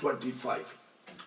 25।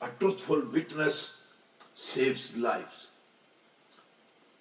A truthful witness saves lives।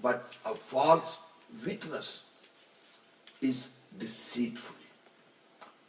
but a false witness is deceitful।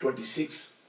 26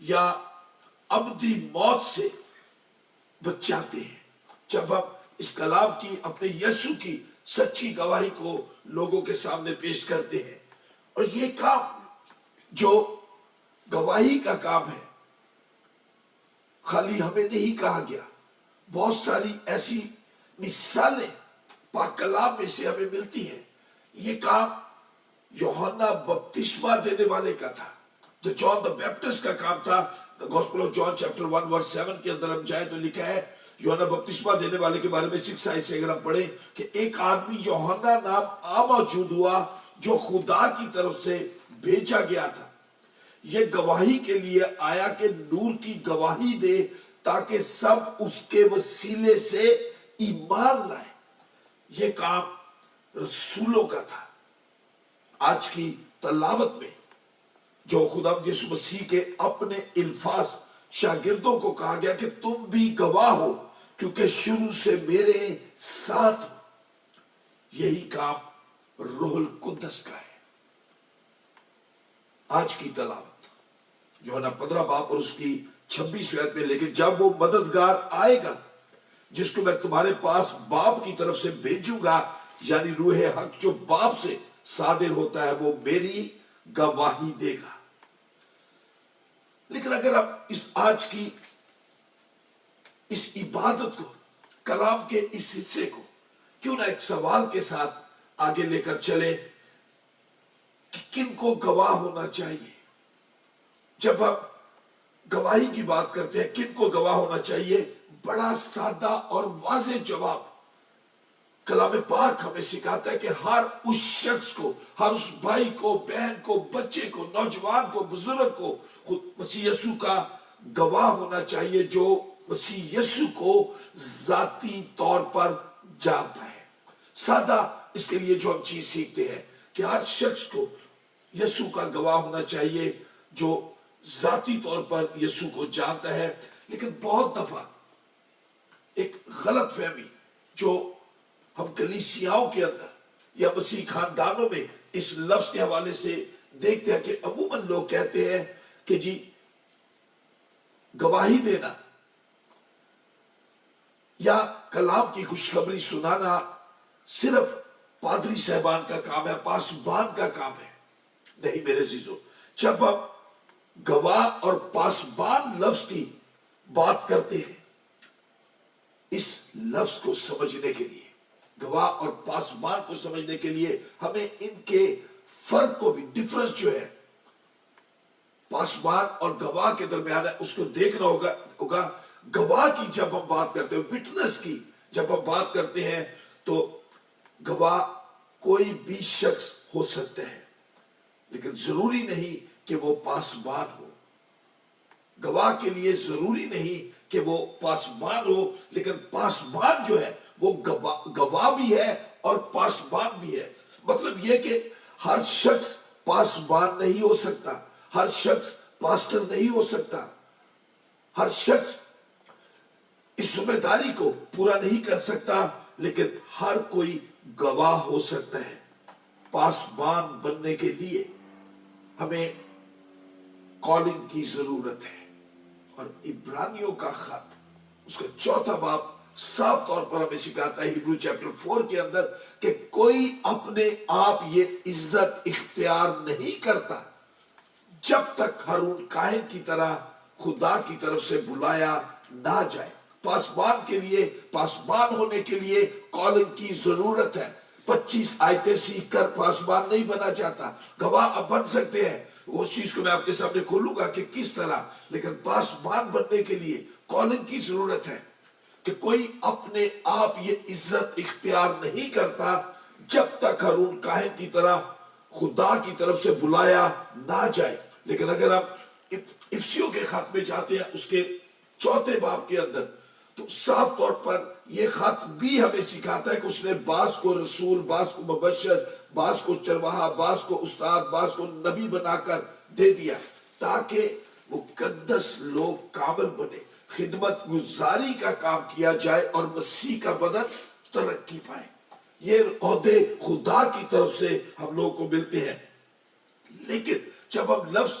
یا ابدی موت سے بچاتے ہیں جب ہم اس کلام کی اپنے یسوع کی سچی گواہی کو لوگوں کے سامنے پیش کرتے ہیں. اور یہ کام جو گواہی کا کام ہے خالی ہمیں نہیں کہا گیا، بہت ساری ایسی مثالیں پاک کلام میں سے ہمیں ملتی ہیں. یہ کام یوحنا بپتسمہ دینے والے کا تھا، جو جان دا بیپٹسٹ کا کام تھا. گوسپل آف جان چیپٹر 1 ورس 7 کے اندر ہم جائیں تو لکھا ہے یوحنا بپتسمہ دینے والے کے بارے میں 6 آیت سے اگر ہم پڑھیں کہ ایک آدمی یوحنا نام موجود ہوا جو خدا کی طرف سے بھیجا گیا تھا. یہ گواہی کے لیے آیا کہ نور کی گواہی دے تاکہ سب اس کے وسیلے سے ایمان لائے. یہ کام رسولوں کا تھا. آج کی تلاوت میں جو خدا یسوع مسیح کے اپنے الفاظ شاگردوں کو کہا گیا کہ تم بھی گواہ ہو کیونکہ شروع سے میرے ساتھ ہو، یہی کام روح القدس کا ہے. آج کی تلاوت یوحنا 15 باب اور اس کی 26 آیت میں، لیکن جب وہ مددگار آئے گا جس کو میں تمہارے پاس باپ کی طرف سے بھیجوں گا، یعنی روح حق جو باپ سے صادر ہوتا ہے، وہ میری گواہی دے گا. لیکن اگر آپ اس آج کی اس عبادت کو، کلام کے اس حصے کو کیوں نہ ایک سوال کے ساتھ آگے لے کر چلے کہ کن کو گواہ ہونا چاہیے. جب ہم گواہی کی بات کرتے ہیں کن کو گواہ ہونا چاہیے، بڑا سادہ اور واضح جواب کلام پاک ہمیں سکھاتا ہے کہ ہر اس شخص کو، ہر اس بھائی کو، بہن کو، بچے کو، نوجوان کو، بزرگ کو خود مسیح یسوع کا گواہ ہونا چاہیے جو مسیح یسوع کو ذاتی طور پر جانتا ہے. سادہ اس کے لیے جو ہم چیز سیکھتے ہیں کہ ہر شخص کو یسوع کا گواہ ہونا چاہیے جو ذاتی طور پر یسوع کو جانتا ہے. لیکن بہت دفعہ ایک غلط فہمی جو ہم کلیسیاؤں کے اندر یا مسیح خاندانوں میں اس لفظ کے حوالے سے دیکھتے ہیں کہ عموماً لوگ کہتے ہیں کہ جی گواہی دینا یا کلام کی خوشخبری سنانا صرف پادری صاحبان کا کام ہے، پاسبان کا کام ہے. نہیں میرے عزیزو، جب ہم گواہ اور پاسبان لفظ کی بات کرتے ہیں، اس لفظ کو سمجھنے کے لیے، گواہ اور پاسبان کو سمجھنے کے لیے ہمیں ان کے فرق کو بھی، ڈفرنس جو ہے پاسبان اور گواہ کے درمیان ہے، اس کو دیکھنا ہوگا. گواہ کی جب ہم بات کرتے ہیں، وٹنس کی جب ہم بات کرتے ہیں، تو گواہ کوئی بھی شخص ہو سکتا ہے لیکن ضروری نہیں کہ وہ پاسبان ہو. گواہ کے لیے ضروری نہیں کہ وہ پاسبان ہو، لیکن پاسبان جو ہے وہ گواہ بھی ہے اور پاسبان بھی ہے. مطلب یہ کہ ہر شخص پاسبان نہیں ہو سکتا، ہر شخص پاسٹر نہیں ہو سکتا، ہر شخص اس ذمہ داری کو پورا نہیں کر سکتا، لیکن ہر کوئی گواہ ہو سکتا ہے. پاسبان بننے کے لیے ہمیں کالنگ کی ضرورت ہے. اور عبرانیوں کا خط اس کا 4 باب صاف طور پر ہمیں سکھاتا ہے ہیبرو چیپٹر 4 کے اندر کہ کوئی اپنے آپ یہ عزت اختیار نہیں کرتا جب تک ہارون کاہن کی طرح خدا کی طرف سے بلایا نہ جائے. پاسبان کے لیے، پاسبان ہونے کے لیے کالنگ کی ضرورت ہے. 25 آیتیں سیکھ کر پاسبان نہیں بنا جاتا. گواہ اب بن سکتے ہیں، وہ چیز کو میں آپ کے سامنے کھولوں گا کہ کس طرح، لیکن پاسبان بننے کے لیے کالنگ کی ضرورت ہے کہ کوئی اپنے آپ یہ عزت اختیار نہیں کرتا جب تک ہارون کاہن کی طرح خدا کی طرف سے بلایا نہ جائے. لیکن اگر آپ افسیوں کے خط میں جاتے ہیں اس کے 4 باب کے اندر، تو صاف طور پر یہ خط بھی ہمیں سکھاتا ہے کہ اس نے بعض کو رسول، بعض کو مبشر، بعض کو چرواہا، بعض کو استاد، بعض کو نبی بنا کر دے دیا تاکہ مقدس لوگ کامل بنے، خدمت گزاری کا کام کیا جائے اور مسیح کا بدن ترقی پائے. یہ عہدے خدا کی طرف سے ہم لوگ کو ملتے ہیں. لیکن جب ہم لفظ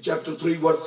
chapter 3 verse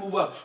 2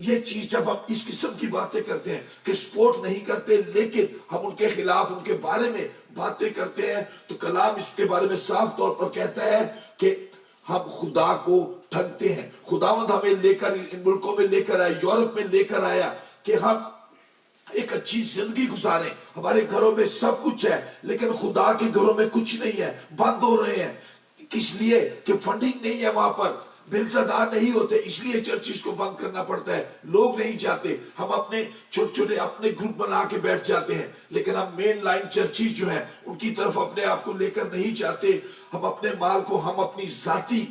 یہ چیز جب ہم اس قسم کی باتیں کرتے ہیں کہ سپورٹ نہیں کرتے لیکن ہم ان کے خلاف ان کے بارے میں باتیں کرتے ہیں، تو کلام اس کے بارے میں صاف طور پر کہتا ہے کہ ہم خدا کو ٹھگتے ہیں۔ خداوند ہمیں لے کر ان ملکوں میں لے کر آیا، یورپ میں لے کر آیا کہ ہم ایک اچھی زندگی گزاریں، ہمارے گھروں میں سب کچھ ہے لیکن خدا کے گھروں میں کچھ نہیں ہے، بند ہو رہے ہیں۔ اس لیے کہ فنڈنگ نہیں ہے، وہاں پر بل زدہ نہیں ہوتے، اس لیے چرچز کو بند کرنا پڑتا ہے، لوگ نہیں جاتے۔ ہم اپنے چھوٹے چھوٹے اپنے گروپ بنا کے بیٹھ جاتے ہیں لیکن ہم مین لائن چرچز جو ہیں ان کی طرف اپنے آپ کو لے کر نہیں جاتے۔ ہم اپنے مال کو ہم اپنی ذاتی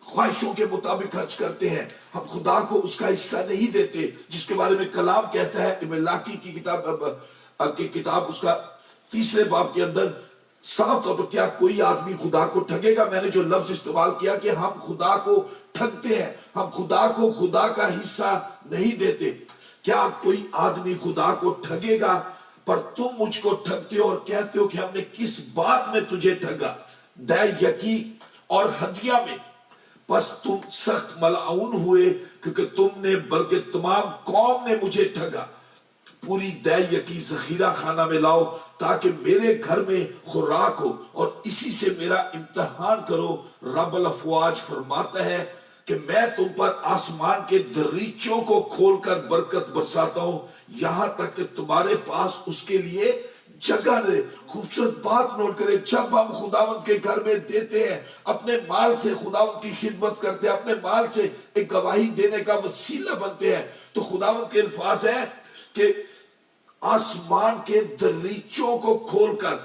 خواہشوں کے مطابق خرچ کرتے ہیں، ہم خدا کو اس کا حصہ نہیں دیتے جس کے بارے میں کلام کہتا ہے۔ ملاکی کی کتاب اس کا 3 باب کے اندر صاف طور پر، کیا کوئی آدمی خدا کو ٹھگے گا؟ میں نے جو لفظ استعمال کیا کہ ہم خدا کو ٹھگتے ہیں، ہم خدا کو خدا کا حصہ نہیں دیتے۔ کیا کوئی آدمی خدا کو ٹھگے گا؟ پر تم مجھ کو ٹھگتے ہو اور کہتے ہو کہ ہم نے کس بات میں تجھے ٹھگا؟ دے یکی اور ہدیہ میں، پس تم سخت ملعون ہوئے کیونکہ تم نے بلکہ تمام قوم نے مجھے ٹھگا۔ پوری دے یکی ذخیرہ خانہ میں لاؤ تاکہ میرے گھر میں خوراک ہو اور اسی سے میرا امتحان کرو۔ رب الافواج فرماتا ہے کہ میں تم پر آسمان کے دریچوں کو کھول کر برکت برساتا ہوں یہاں تک کہ تمہارے پاس اس کے لیے جگہ رہے۔ خوبصورت بات نوٹ کریں، جب ہم خداوند کے گھر میں دیتے ہیں، اپنے مال سے خداوند کی خدمت کرتے ہیں، اپنے مال سے ایک گواہی دینے کا وسیلہ بنتے ہیں، تو خداوند کے الفاظ ہیں کہ آسمان کے دریچوں کو کھول کر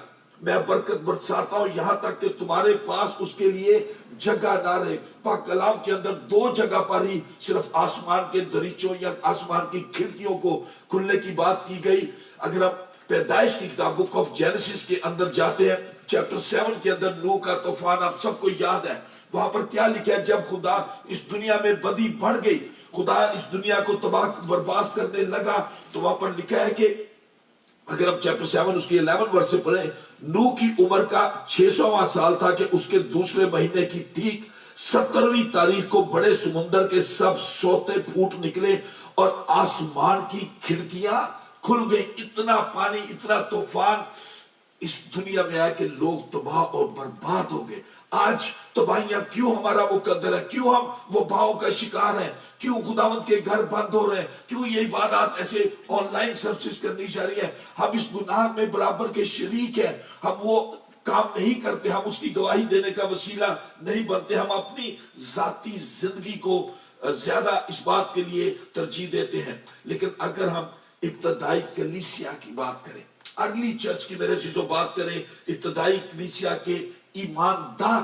میں برکت برساتا ہوں یہاں تک کہ تمہارے پاس اس کے لیے جگہ نہ رہے۔ پاک کلام کے اندر 2 جگہ پر ہی صرف آسمان کے دریچوں یا آسمان کی کھڑکیوں کو کھلنے کی بات کی گئی۔ اگر ہم پیدائش کی کتاب بک آف جینیسس کے اندر جاتے ہیں، چیپٹر 7 کے اندر نوح کا طوفان آپ سب کو یاد ہے، وہاں پر کیا لکھا ہے؟ جب خدا اس دنیا میں بدی بڑھ گئی، خدا اس دنیا کو تباہ برباد کرنے لگا، تو وہاں پر لکھا ہے کہ اگر ہم چیپٹر 7 اس کی 11 ورس سے پڑھیں، نوح کی عمر کا 600واں سال تھا کہ اس کے دوسرے مہینے کی ٹھیک 17ویں تاریخ کو بڑے سمندر کے سب سوتے پھوٹ نکلے اور آسمان کی کھڑکیاں کھل گئی۔ اتنا پانی، اتنا طوفان اس دنیا میں آیا کہ لوگ تباہ اور برباد ہو گئے۔ آج تباہیاں کیوں ہمارا مقدر ہے؟ کیوں ہم وہ باؤں کا شکار ہیں؟ کیوں خداوند کے گھر بند ہو رہے ہیں؟ کیوں یہ عبادات ایسے آن لائن سروسز کرنی جا رہی ہے؟ ہم اس گناہ میں برابر کے شریک ہیں، ہم وہ کام نہیں کرتے، ہم اس کی گواہی دینے کا وسیلہ نہیں بنتے، ہم اپنی ذاتی زندگی کو زیادہ اس بات کے لیے ترجیح دیتے ہیں۔ لیکن اگر ہم ابتدائی کلیسیا کی بات کریں، ارلی چرچ کی میرے چیزوں بات کریں، ابتدائی کلیسیا کے ایماندار،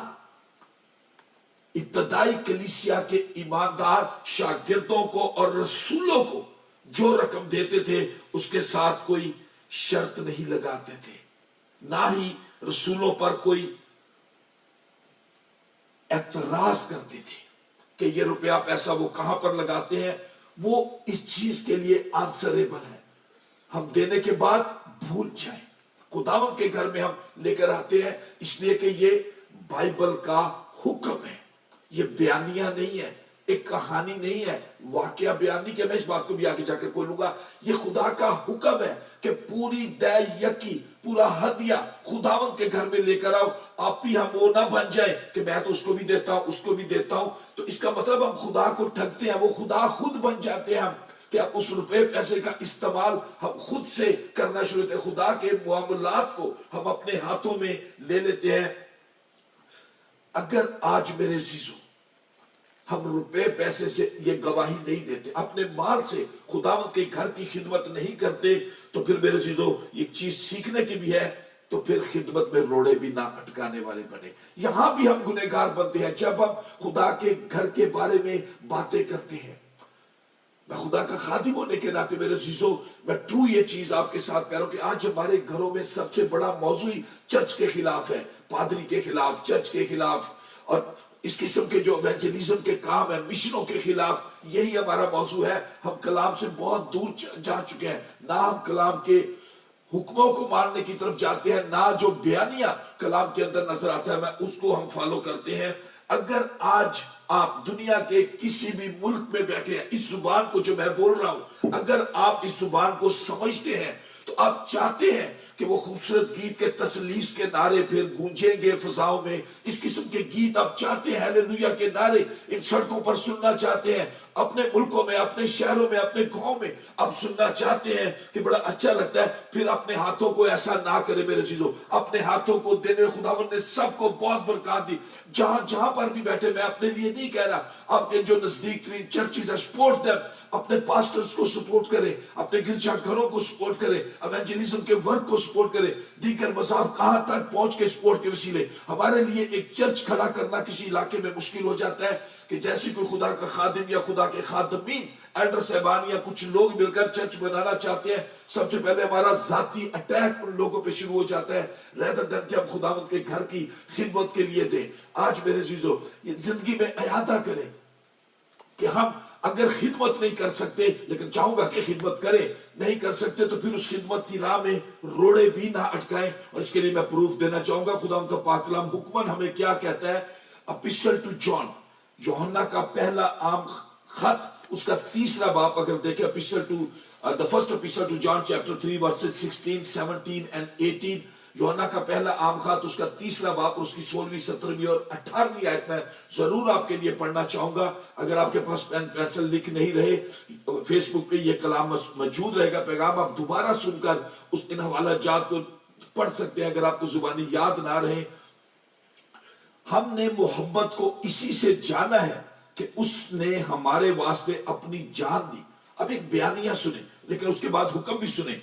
ابتدائی کلیسیا کے ایماندار شاگردوں کو اور رسولوں کو جو رقم دیتے تھے اس کے ساتھ کوئی شرط نہیں لگاتے تھے، نہ ہی رسولوں پر کوئی اعتراض کرتے تھے کہ یہ روپیہ پیسہ وہ کہاں پر لگاتے ہیں، وہ اس چیز کے لیے آنسریبل ہے۔ ہم دینے کے بعد بھول جائیں، خداوند کے گھر میں ہم لے کر آتے ہیں اس لیے کہ یہ بائبل کا حکم ہے، یہ بیانیہ نہیں ہے، ایک کہانی نہیں ہے، واقعہ بیان نہیں کہ میں اس بات کو بھی آگے جا کر بولوں گا۔ یہ خدا کا حکم ہے کہ پوری دے یکی، پورا ہدیہ خداوند کے گھر میں لے کر آؤ۔ آپ بھی ہم وہ نہ بن جائیں کہ میں تو اس کو بھی دیتا ہوں، اس کو بھی دیتا ہوں، تو اس کا مطلب ہم خدا کو ٹھگتے ہیں، وہ خدا خود بن جاتے ہیں ہم، کہ اب اس روپے پیسے کا استعمال ہم خود سے کرنا شروع ہوتے ہیں، خدا کے معاملات کو ہم اپنے ہاتھوں میں لے لیتے ہیں۔ اگر آج میرے عزیزوں ہم روپے پیسے سے یہ گواہی نہیں دیتے، اپنے مال سے خداوند کے گھر کی خدمت نہیں کرتے، تو پھر میرے عزیزوں ایک چیز سیکھنے کی بھی ہے، تو پھر خدمت میں روڑے بھی نہ اٹکانے والے بنے۔ یہاں بھی ہم گنہگار بنتے ہیں جب ہم خدا کے گھر کے بارے میں باتیں کرتے ہیں۔ میں خدا کا خادم ہونے کے ناطے میرے عزیزوں، میں ٹرو یہ چیز آپ کے ساتھ کہہ رہا ہوں کہ آج ہمارے گھروں میں سب سے بڑا موضوع چرچ کے خلاف ہے، پادری کے خلاف، چرچ کے خلاف، اور اس قسم کے جو ایونجلزم کے کام ہیں، مشنوں کے خلاف، یہی ہمارا موضوع ہے۔ ہم کلام سے بہت دور جا چکے ہیں، نہ ہم کلام کے حکموں کو ماننے کی طرف جاتے ہیں، نہ جو بیانیہ کلام کے اندر نظر آتا ہے میں اس کو ہم فالو کرتے ہیں۔ اگر آج آپ دنیا کے کسی بھی ملک میں بیٹھے ہیں، اس زبان کو جو میں بول رہا ہوں، اگر آپ اس زبان کو سمجھتے ہیں تو آپ چاہتے ہیں کہ وہ خوبصورت گیت کے تسلیس کے نعرے پھر گونجیں گے فضاؤں میں، اس قسم کے گیت آپ چاہتے ہیں، ہیلیلویا کے نعرے ان سڑکوں پر سننا چاہتے ہیں، اپنے ملکوں میں، اپنے شہروں میں، اپنے گاؤں میں آپ سننا چاہتے ہیں کہ بڑا اچھا لگتا ہے، پھر اپنے ہاتھوں کو ایسا نہ کرے میرے عزیزو، اپنے ہاتھوں کو دینے خداوند نے سب کو بہت برکات دی، جہاں پر بھی بیٹھے، میں اپنے لیے نہیں کہہ رہا، آپ کے جو نزدیک ترین چرچز ہے، سپورٹ دیم، اپنے پاسٹرز کو سپورٹ کریں، اپنے گرجا گھروں کو سپورٹ کریں، ایونجلزم کے ورک کو سپورٹ کریں، دیگر مذاہب کہاں تک پہنچ کے سپورٹ کے وسیلے ہمارے لیے ایک چرچ کھڑا کرنا کسی علاقے میں مشکل ہو جاتا ہے کہ جیسے کوئی خدا کا خادم یا خدا کے خادمین ایلڈر صاحبان یا کچھ لوگ مل کر چرچ بنانا چاہتے ہیں، سب سے پہلے ہمارا ذاتی اٹیک ان لوگوں پہ شروع ہو جاتا ہے rather than کہ ہم خداوند کے گھر کی خدمت کے لیے دیں۔ آج میرے عزیزو یہ زندگی میں اعادہ کریں کہ ہم اگر خدمت نہیں کر سکتے، لیکن چاہوں گا کہ خدمت کریں، نہیں کر سکتے تو پھر اس خدمت کی راہ میں روڑے بھی نہ اٹکائیں، اور اس کے لیے میں پروف دینا چاہوں گا خدا ان کا پاک کلام حکمن ہمیں کیا کہتا ہے۔ اپسٹل ٹو جان، یوحنا کا پہلا عام خط، اس کا تیسرا باب اگر دیکھیں، اپسٹل to the first epistle to John chapter 3 verses 16, 17 and 18، یوحنا کا پہلا عام خط اس کا تیسرا باب اور اس کی 16ویں 17ویں اور 18ویں آیت میں ضرور آپ کے لیے پڑھنا چاہوں گا۔ اگر آپ کے پاس پین پینسل لکھ نہیں رہے، فیس بک پہ یہ کلام موجود رہے گا، پیغام آپ دوبارہ سن کر ان حوالہ جات کو پڑھ سکتے ہیں اگر آپ کو زبانی یاد نہ رہے۔ ہم نے محبت کو اسی سے جانا ہے کہ اس نے ہمارے واسطے اپنی جان دی۔ اب ایک بیانیہ سنیں لیکن اس کے بعد حکم بھی سنیں۔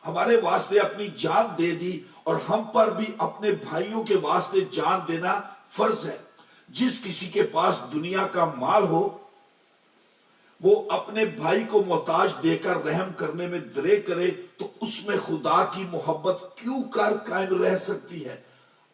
ہمارے واسطے اپنی جان دے دی اور ہم پر بھی اپنے بھائیوں کے واسطے جان دینا فرض ہے۔ جس کسی کے پاس دنیا کا مال ہو وہ اپنے بھائی کو محتاج دے کر رحم کرنے میں درے کرے تو اس میں خدا کی محبت کیوں کر قائم رہ سکتی ہے۔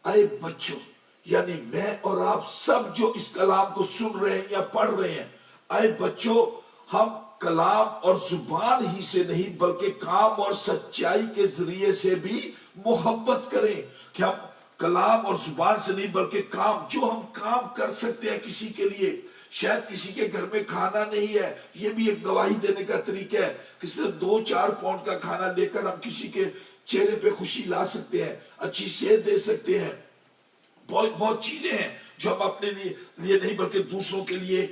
اے بچوں، یعنی میں اور آپ سب جو اس کلام کو سن رہے ہیں یا پڑھ رہے ہیں، اے بچوں، ہم کلام اور زبان ہی سے نہیں بلکہ کام اور سچائی کے ذریعے سے بھی محبت کریں۔ کہ ہم کلام اور زبان سے نہیں بلکہ کام، جو ہم کام کر سکتے ہیں کسی کے لیے، شاید کسی کے گھر میں کھانا نہیں ہے، یہ بھی ایک گواہی دینے کا طریقہ ہے کہ صرف 2-4 پاؤنڈ کا کھانا لے کر ہم کسی کے چہرے پہ خوشی لا سکتے ہیں، اچھی صحت دے سکتے ہیں۔ بہت چیزیں ہیں جو ہم اپنے لیے نہیں بلکہ دوسروں کے لیے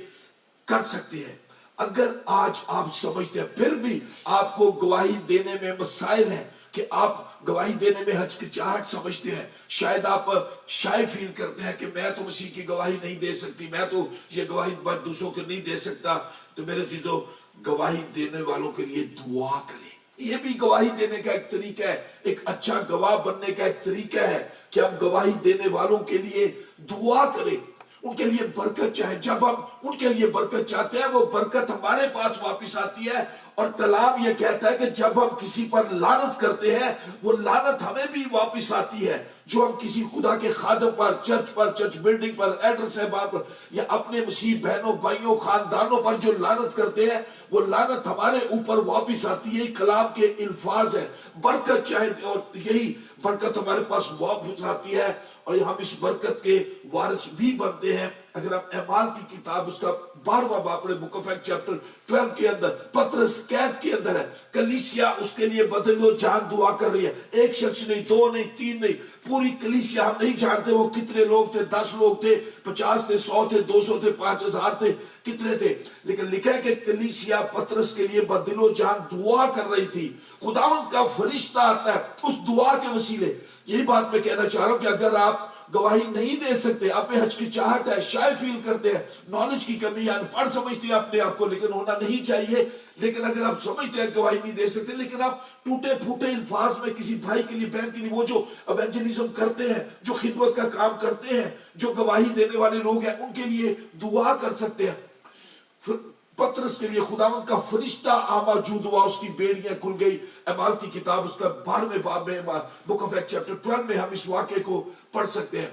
کر سکتے ہیں۔ اگر آج آپ سمجھتے ہیں پھر بھی آپ کو گواہی دینے میں مسائل ہیں، کہ آپ گواہی دینے میں ہچکچاہٹ سمجھتے ہیں، شاید آپ شائع فیل کرتے ہیں کہ میں تو مسیح کی گواہی نہیں دے سکتی، میں تو یہ گواہی دوسروں کو نہیں دے سکتا، تو میرے عزیزو گواہی دینے والوں کے لیے دعا کریں۔ یہ بھی گواہی دینے کا ایک طریقہ ہے، ایک اچھا گواہ بننے کا ایک طریقہ ہے کہ ہم گواہی دینے والوں کے لیے دعا کریں، ان کے لیے برکت چاہیں۔ جب ہم ان کے لیے برکت چاہتے ہیں وہ برکت ہمارے پاس واپس آتی ہے، اور کلام یہ کہتا ہے کہ جب ہم کسی پر لعنت کرتے ہیں وہ لعنت ہمیں بھی واپس آتی ہے۔ جو ہم کسی خدا کے خادم پر، چرچ بلڈنگ پر، ایلڈر صاحبان پر یا اپنے مسیح بہنوں بھائیوں خاندانوں پر جو لعنت کرتے ہیں وہ لعنت ہمارے اوپر واپس آتی ہے۔ کلام کے الفاظ ہے، برکت چاہے، اور یہی برکت ہمارے پاس واپس آتی ہے اور ہم اس برکت کے وارث بھی بنتے ہیں۔ اگر ہم اعمال کی کتاب اس کا 12واں باب پڑھیں، بک آف ایکٹ چیپٹر 12 کے اندر، پطرس قید کے اندر ہے، کلیسیا اس کے لیے بدل و جان دعا کر رہی ہے، ایک شخص نہیں، 2 نہیں، 3 نہیں، پوری کلیسیا، ہم نہیں جانتے وہ کتنے لوگ تھے، 10 لوگ تھے، 50 تھے، 100 تھے، 200 تھے، 5000 تھے، کتنے تھے، لیکن لکھا ہے کہ کلیسیا پطرس کے لیے بدل و جان دعا کر رہی تھی۔ خداوند کا فرشتہ آتا ہے اس دعا کے وسیلے۔ یہی بات میں کہنا چاہ رہا ہوں کہ اگر آپ گواہی نہیں دے سکتے، آپ میں ہچکچاہٹ ہے، شائع فیل کرتے ہیں، نالج کی کمی ہے، پڑھ سمجھتے ہیں اپنے آپ کو، لیکن ہونا نہیں چاہیے، لیکن اگر آپ سمجھتے ہیں گواہی نہیں دے سکتے، لیکن آپ ٹوٹے پھوٹے الفاظ میں کسی بھائی کے لیے، بہن کے لیے، وہ جو ایونجلزم کرتے ہیں، جو خدمت کا کام کرتے ہیں، جو گواہی دینے والے لوگ ہیں، ان کے لیے دعا کر سکتے ہیں۔ پطرس کے لیے خداوند کا فرشتہ موجود ہوا، اس کی بیڑیاں کھل گئی۔ اعمال کی کتاب اس کا 12ویں باب میں، بک آف ایکٹ چیپٹر 12 میں ہم اس واقعے کو پڑھ سکتے ہیں۔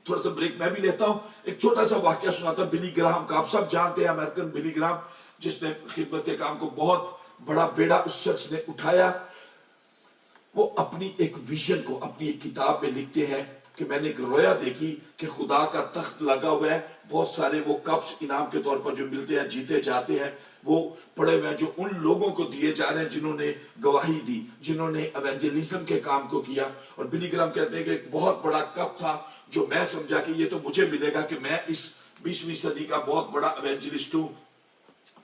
تھوڑا سا بریک میں بھی لیتا ہوں، ایک چھوٹا سا واقعہ سناتا ہوں بلی گراہم کا۔ آپ سب جانتے ہیں امریکن بلی گراہم، جس نے خدمت کے کام کو بہت بڑا بیڑا اس شخص نے اٹھایا۔ وہ اپنی ایک ویژن کو اپنی ایک کتاب میں لکھتے ہیں کہ میں نے ایک رویا دیکھی کہ خدا کا تخت لگا ہوا ہے، بہت سارے وہ کپس انعام کے طور پر جو ملتے ہیں، جیتے جاتے ہیں، وہ پڑے ہوئے ہیں جو ان لوگوں کو دیے جا رہے ہیں جنہوں نے گواہی دی، جنہوں نے ایونجلزم کے کام کو کیا. اور بلی گرام کہتے ہیں کہ ایک بہت بڑا کپ تھا جو میں سمجھا کہ یہ تو مجھے ملے گا کہ میں اس 20ویں صدی کا بہت بڑا ایونجلسٹ ہوں،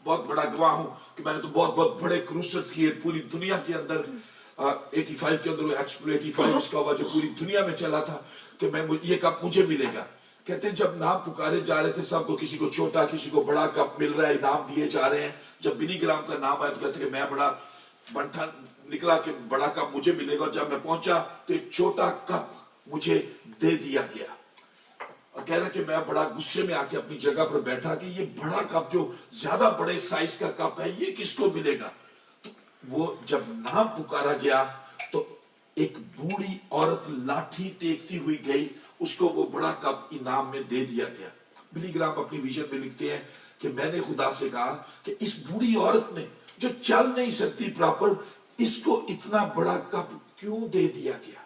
بہت بڑا گواہ ہوں، کہ میں نے تو بہت بہت بڑے کروسز کیے پوری دنیا کے اندر. 85 کے اندر وہ ایکسپو 85 اس کا ہوا جو پوری دنیا میں چلا تھا، کہ میں یہ کپ مجھے ملے گا. کہتے ہیں جب نام پکارے جا رہے تھے سب کو، کسی کو چھوٹا کسی کو بڑا کپ مل رہا ہے، انعام دیے جا رہے ہیں. جب بلی گرام کا نام آیا تو کہتے ہیں کہ میں بڑا بنٹھن نکلا کہ بڑا کپ مجھے ملے گا. اور جب میں پہنچا تو ایک چھوٹا کپ مجھے دے دیا گیا، اور کہہ رہا کہ میں بڑا غصے میں آ کے اپنی جگہ پر بیٹھا کہ یہ بڑا کپ جو زیادہ بڑے سائز کا کپ ہے یہ کس کو ملے گا. تو وہ جب نام پکارا گیا تو ایک بوڑھی عورت لاٹھی ٹیکتی ہوئی گئی، اس کو وہ بڑا کپ انعام میں دے دیا گیا. بلی گرام اپنی ویژن میں لکھتے ہیں کہ میں نے خدا سے کہا کہ اس بوڑھی عورت نے جو چل نہیں سکتی پراپر، اس کو اتنا بڑا کپ کیوں دے دیا گیا.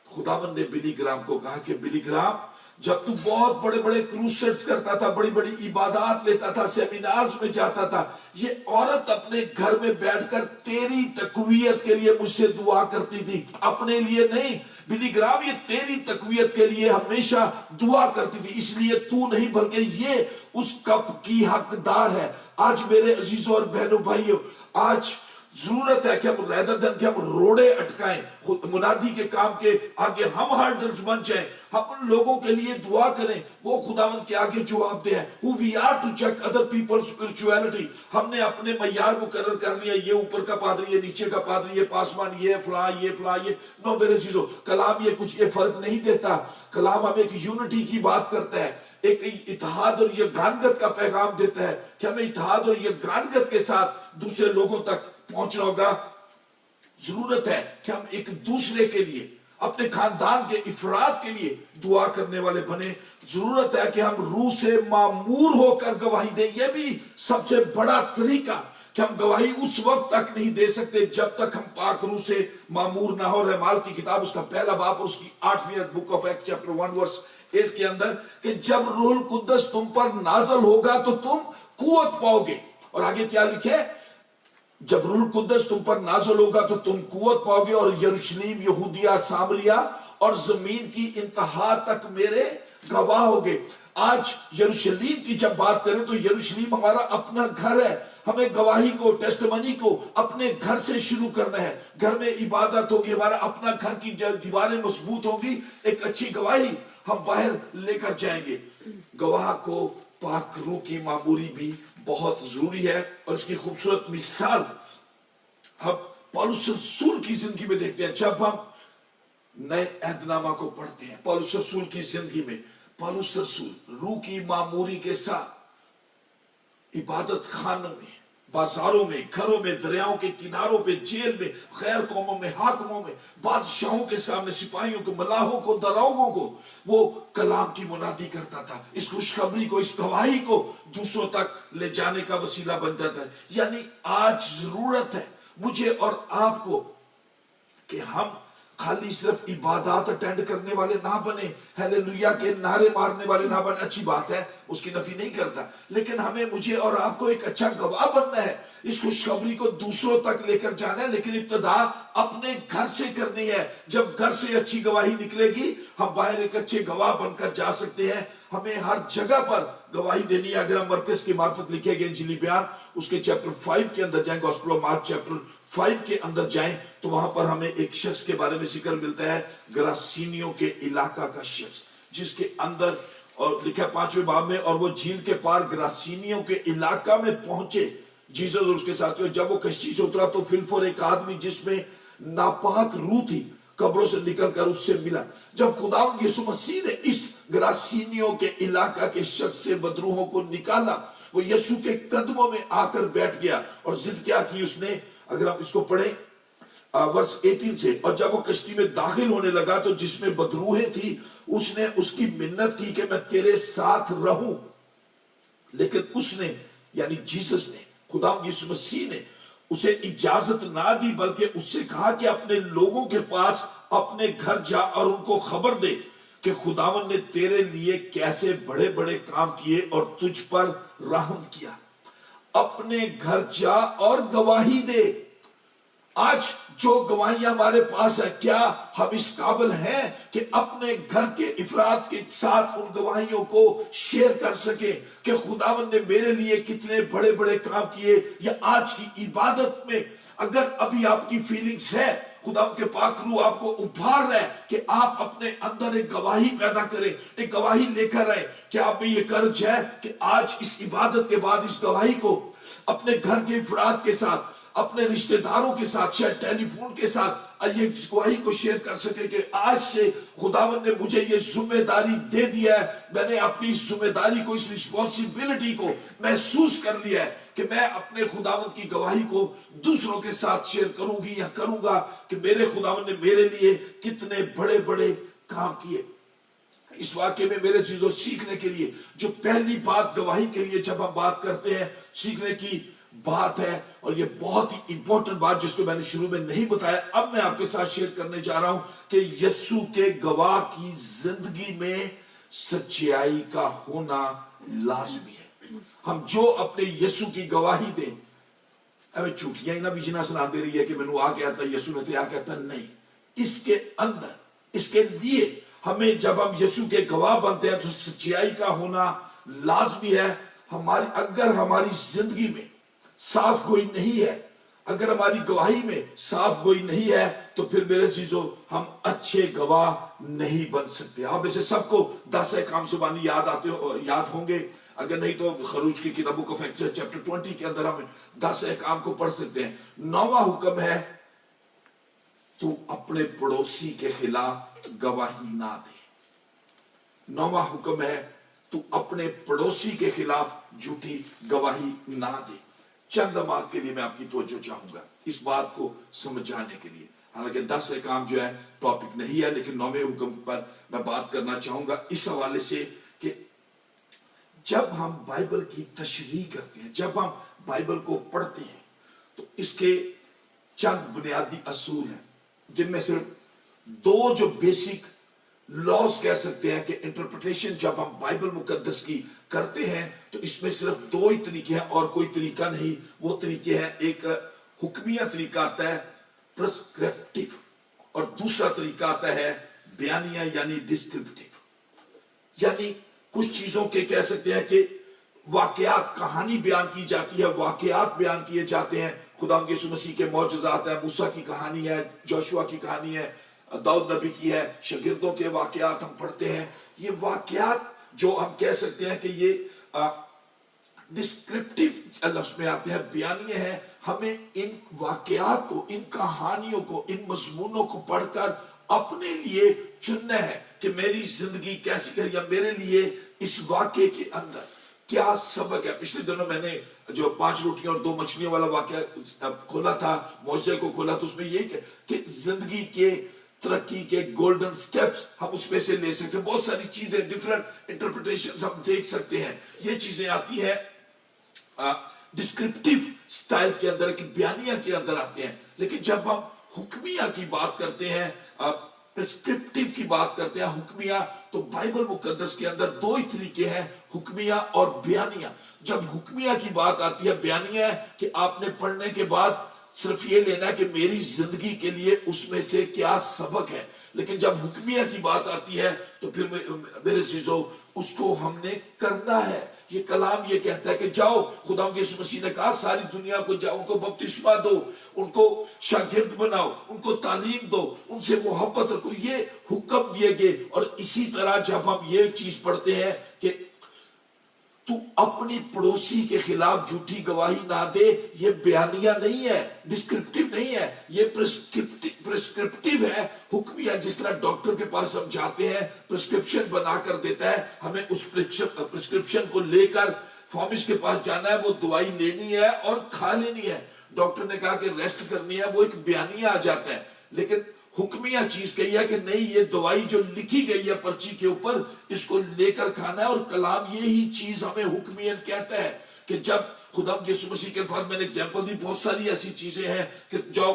خداوند نے بلی گرام کو کہا کہ بلی گرام، جب تو بہت بڑے بڑے کروسیڈز کرتا تھا، بڑی بڑی عبادات لیتا تھا، سیمینارز میں جاتا تھا، یہ عورت اپنے گھر میں بیٹھ کر تیری تقویت کے لیے مجھ سے دعا کرتی تھی، اپنے لیے نہیں. بلی گرام یہ تیری تقویت کے لیے ہمیشہ دعا کرتی تھی، اس لیے تو نہیں بلکہ یہ اس کپ کی حقدار ہے. آج میرے عزیزوں اور بہنوں بھائیوں، آج ضرورت ہے کہ ہم ریدر دین کہ ہم روڑے اٹکائیں، منادی کے کام کے آگے ہم ہارڈرز بن جائیں، ہم ان لوگوں کے لیے دعا کریں وہ خداوند کے آگے جواب دیں. who we are to check other people's spirituality. ہم نے اپنے معیار مقرر کر لیا، یہ اوپر کا پادری، یہ نیچے کا پادری، یہ پاسمان، یہ فلاں، یہ فلاں، یہ نو. میرے عزیزو، کلام یہ کچھ یہ فرق نہیں دیتا. کلام ہمیں ایک یونٹی کی بات کرتا ہے، ایک اتحاد اور یگانگت کا پیغام دیتا ہے کہ ہمیں اتحاد اور یگانگت کے ساتھ دوسرے لوگوں تک پہنچنا ہوگا. ضرورت ہے کہ ہم ایک دوسرے کے لیے، اپنے خاندان کے افراد کے لیے دعا کرنے والے بنے. ضرورت ہے کہ ہم روح سے معمور ہو کر گواہی دیں. یہ بھی سب سے بڑا طریقہ کہ ہم گواہی اس وقت تک نہیں دے سکتے جب تک ہم پاک روح سے معمور نہ ہو. اعمال کی کتاب اس کا پہلا باب اور اس کی 8ویں بک آف ایکٹ چیپٹر 1 ورس 8 کے اندر کہ جب روح القدس تم پر نازل ہوگا تو تم قوت پاؤ گے. اور آگے کیا لکھے؟ جب روح القدس تم پر نازل ہوگا تو تم قوت پاؤ گے اور یروشلیم، یہودیہ، سامریہ اور زمین کی انتہا تک میرے گواہ ہوگے. آج یروشلیم کی جب بات کریں تو یروشلیم ہمارا اپنا گھر ہے. ہمیں گواہی کو، ٹیسٹمنی کو اپنے گھر سے شروع کرنا ہے. گھر میں عبادت ہوگی، ہمارا اپنا گھر کی دیواریں مضبوط ہوگی، ایک اچھی گواہی ہم باہر لے کر جائیں گے. گواہ کو پاک روح کی معموری بھی بہت ضروری ہے. اور اس کی خوبصورت مثال ہم پولس رسول کی زندگی میں دیکھتے ہیں. جب ہم نئے عہد نامہ کو پڑھتے ہیں، پولس رسول کی زندگی میں پولس رسول روح کی معموری کے ساتھ عبادت خانوں میں، بازاروں میں، گھروں میں، دریاؤں کے کناروں پہ، جیل میں، غیر قوموں میں، حاکموں میں، بادشاہوں کے سامنے، سپاہیوں کو، ملاحوں کو، دروگوں کو وہ کلام کی منادی کرتا تھا. اس خوشخبری کو، اس گواہی کو دوسروں تک لے جانے کا وسیلہ بن جاتا ہے. یعنی آج ضرورت ہے مجھے اور آپ کو کہ ہم خالی صرف عبادات اٹینڈ کرنے والے نہ بنے، ہیلیلویا کے نعرے مارنے والے نہ بنے. اچھی بات ہے، اس کی نفی نہیں کرتا، لیکن ہمیں، مجھے اور آپ کو ایک اچھا گواہ بننا ہے. اس خوشخبری کو دوسروں تک لے کر جانا ہے، لیکن ابتدا اپنے گھر سے کرنی ہے. جب گھر سے اچھی گواہی نکلے گی، ہم باہر ایک اچھے گواہ بن کر جا سکتے ہیں. ہمیں ہر جگہ پر گواہی دینی ہے. اگر ہم مرکز کی معرفت لکھے گئے انجیلی بیان اس کے چیپٹر 5 کے اندر جائیں، گوسپل آف مارک چیپٹر 5 کے اندر جائیں تو وہاں پر ہمیں ایک شخص کے بارے میں ذکر ملتا ہے، گراسینیوں کے علاقہ کا شخص، جس کے اندر اور لکھا 5ویں باب میں، اور وہ جھیل کے پار گراسینیوں کے علاقہ میں پہنچے جیسس اور اس کے ساتھیوں. جب وہ کشتی سے اترا تو فلفور ایک آدمی جس میں ناپاک روح تھی قبروں سے نکل کر اس سے ملا. جب خداوند یسوع مسیح نے اس گراسینیوں کے علاقہ کے شخص سے بدروحوں کو نکالا، وہ یسوع کے قدموں میں آ کر بیٹھ گیا اور ضد کیا کی اس نے. اگر آپ اس کو پڑھیں ورس 18 سے، اور جب وہ کشتی میں داخل ہونے لگا تو جس میں بدروحیں تھی اس نے اس کی منت کی کہ میں تیرے ساتھ رہوں. لیکن اس نے، یعنی جیسس نے، خداوند یسوع مسیح نے اسے اجازت نہ دی، بلکہ اس سے کہا کہ اپنے لوگوں کے پاس اپنے گھر جا اور ان کو خبر دے کہ خداوند نے تیرے لیے کیسے بڑے بڑے کام کیے اور تجھ پر رحم کیا. اپنے گھر جا اور گواہی دے. آج جو گواہیاں ہمارے پاس ہے، کیا ہم اس قابل ہیں کہ اپنے گھر کے افراد کے ساتھ ان گواہیوں کو شیئر کر سکیں کہ خداوند نے میرے لیے کتنے بڑے بڑے کام کیے؟ یا آج کی عبادت میں اگر ابھی آپ کی فیلنگز ہے، خداوند کے پاک روح آپ کو ابھار رہا ہے کہ آپ اپنے اندر ایک گواہی پیدا کریں، ایک گواہی لے کر آئیں. کیا آپ میں یہ کرج ہے کہ آج اس عبادت کے بعد اس گواہی کو اپنے گھر کے افراد کے ساتھ، اپنے رشتہ داروں کے ساتھ، شاید ٹیلی فون کے ساتھ یہ گواہی کو شیئر کر سکے کہ آج سے خداوند نے مجھے یہ ذمہ داری دے دیا ہے، میں نے اپنی اس ذمہ داری کو، اس رسپانسبلٹی کو محسوس کر لیا ہے کہ میں اپنے خداوند کی گواہی کو دوسروں کے ساتھ شیئر کروں گی یا کروں گا کہ میرے خداوند نے میرے لیے کتنے بڑے بڑے کام کیے. اس واقعے میں میرے چیزوں سیکھنے کے لیے جو پہلی بات گواہی کے لیے جب ہم بات کرتے ہیں، سیکھنے کی بات ہے، اور یہ بہت ہی امپورٹنٹ بات جس کو میں نے شروع میں نہیں بتایا، اب میں آپ کے ساتھ شیئر کرنے جا رہا ہوں کہ یسوع کے گواہ کی زندگی میں سچائی کا ہونا لازمی ہے. ہم جو اپنے یسوع کی گواہی دیں، ہمیں جھوٹیاں ہی نہ بھی جنا سنا دے رہی ہے کہ میں نے آ گیا تھا، یسوع نے تو آ گیا تھا. نہیں، اس کے اندر، اس کے لیے ہمیں جب ہم یسوع کے گواہ بنتے ہیں تو سچائی کا ہونا لازمی ہے. اگر ہماری زندگی میں صاف گوئی نہیں ہے، اگر ہماری گواہی میں صاف گوئی نہیں ہے، تو پھر میرے چیزوں ہم اچھے گواہ نہیں بن سکتے. آپ اسے سب کو 10 احکام زبانی یاد ہوں گے، اگر نہیں تو خروج کی کتاب بک آف ایکسڈس چیپٹر 20 کے اندر ہم 10 احکام کو پڑھ سکتے ہیں. 9واں حکم ہے تو اپنے پڑوسی کے خلاف گواہی نہ دے. 9واں حکم ہے تو اپنے پڑوسی کے خلاف جھوٹی گواہی نہ دے. چند لمحات کے لیے میں آپ کی توجہ چاہوں گا اس بات کو سمجھانے کے لیے. حالانکہ 10 احکام جو ہے ٹاپک نہیں ہے، لیکن 9ویں حکم پر میں بات کرنا چاہوں گا اس حوالے سے کہ جب ہم بائبل کی تشریح کرتے ہیں، جب ہم بائبل کو پڑھتے ہیں، تو اس کے چند بنیادی اصول ہیں، جن میں صرف 2 جو بیسک لاز کہہ سکتے ہیں کہ انٹرپریٹیشن جب ہم بائبل مقدس کی کرتے ہیں تو اس میں صرف 2 ہی طریقے ہیں اور کوئی طریقہ نہیں. وہ طریقے ہیں، ایک حکمیہ طریقہ آتا ہے پرسکرپٹیو، اور دوسرا طریقہ آتا ہے بیانیہ یعنی ڈسکرپٹیو. یعنی کچھ چیزوں کے کہہ سکتے ہیں کہ واقعات، کہانی بیان کی جاتی ہے، واقعات بیان کیے جاتے ہیں. خدا یسوع مسیح کے معجزات ہیں، موسیٰ کی کہانی ہے، جوشوا کی کہانی ہے، داؤد نبی کی ہے، شاگردوں کے واقعات ہم پڑھتے ہیں. یہ واقعات جو ہم کہہ سکتے ہیں کہ یہ ڈسکرپٹیو لفظ میں آتے ہیں، بیانیہ ہیں. ہمیں ان واقعات کو، ان کہانیوں کو، ان مضمونوں کو پڑھ کر اپنے لیے چننا ہے کہ میری زندگی کیسی ہے، یا میرے لیے اس واقعے کے اندر کیا سبق ہے. پچھلے دنوں میں نے جو 5 روٹیاں اور 2 مچھلیوں والا واقعہ کھولا تھا، معجزے کو کھولا، تو اس میں یہ کہ زندگی کے ترقی کے گولڈن سٹیپس ہم اس میں سے لے سکتے ہیں. بہت ساری چیزیں، ڈیفرنٹ انٹرپریٹیشنز ہم دیکھ سکتے ہیں. یہ چیزیں آتی ہیں ڈسکرپٹیو سٹائل کے اندر، کہ بیانیہ کے اندر آتے ہیں. لیکن جب ہم حکمیہ کی بات کرتے ہیں، پرسکرپٹیو کی بات کرتے ہیں، حکمیہ، تو بائبل مقدس کے اندر 2 ہی طریقے ہیں، حکمیہ اور بیانیہ. جب حکمیہ کی بات آتی ہے، بیانیہ ہے کہ آپ نے پڑھنے کے بعد صرف یہ لینا کہ میری زندگی کے لیے اس میں سے کیا سبق ہے. لیکن جب حکمیہ کی بات آتی ہے تو پھر میرے عزیزو اس کو ہم نے کرنا ہے. یہ کلام یہ کہتا ہے کہ جاؤ، خدا یسوع مسیح نے کہا ساری دنیا کو جاؤ، ان کو بپتسمہ دو، ان کو شاگرد بناؤ، ان کو تعلیم دو، ان سے محبت رکھو. یہ حکم دیے گئے. اور اسی طرح جب ہم یہ چیز پڑھتے ہیں کہ تو اپنی پڑوسی کے خلاف جھوٹی گواہی نہ دے، یہ بیانیہ نہیں ہے، ڈسکرپٹیو نہیں ہے، یہ پرسکرپٹیو ہے، حکمیہ. جس طرح ڈاکٹر کے پاس ہم جاتے ہیں، پرسکرپشن بنا کر دیتا ہے، ہمیں اس پرسکرپشن کو لے کر فارمسٹ کے پاس جانا ہے، وہ دوائی لینی ہے اور کھا لینی ہے. ڈاکٹر نے کہا کہ ریسٹ کرنی ہے، وہ ایک بیانیہ آ جاتا ہے. لیکن حکمیہ چیز کہی ہے کہ نہیں، یہ دوائی جو لکھی گئی ہے پرچی کے اوپر، اس کو لے کر کھانا ہے. اور کلام یہی چیز ہمیں حکمیہ کہتا ہے کہ جب خدا یسوع مسیح کے الفاظ میں نے ایگزامپل دی، بہت ساری ایسی چیزیں ہیں کہ جاؤ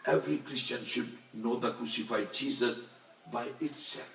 Every Christian should know the crucified Jesus by itself.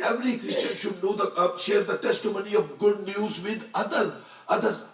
Every Christian should know share the testimony of good news with others.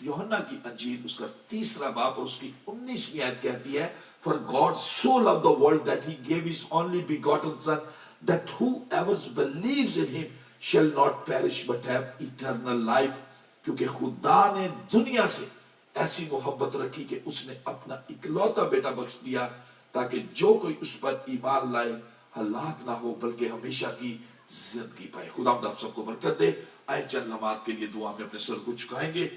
یوحنا کی انجیل اس کا 3 باب اور اس کی 19ویں آیت کہتی ہے for God so loved the world that he gave his only begotten son that whoever believes in him shall not perish but have eternal life. کیونکہ خدا نے دنیا سے ایسی محبت رکھی کہ اس نے اپنا اکلوتا بیٹا بخش دیا تاکہ جو کوئی اس پر ایمان لائے ہلاک نہ ہو بلکہ ہمیشہ کی زندگی پائے. خدا آپ سب کو برکت دے. آئے چند لمحات کے لیے دعا میں اپنے سر کو جھکائیں گے.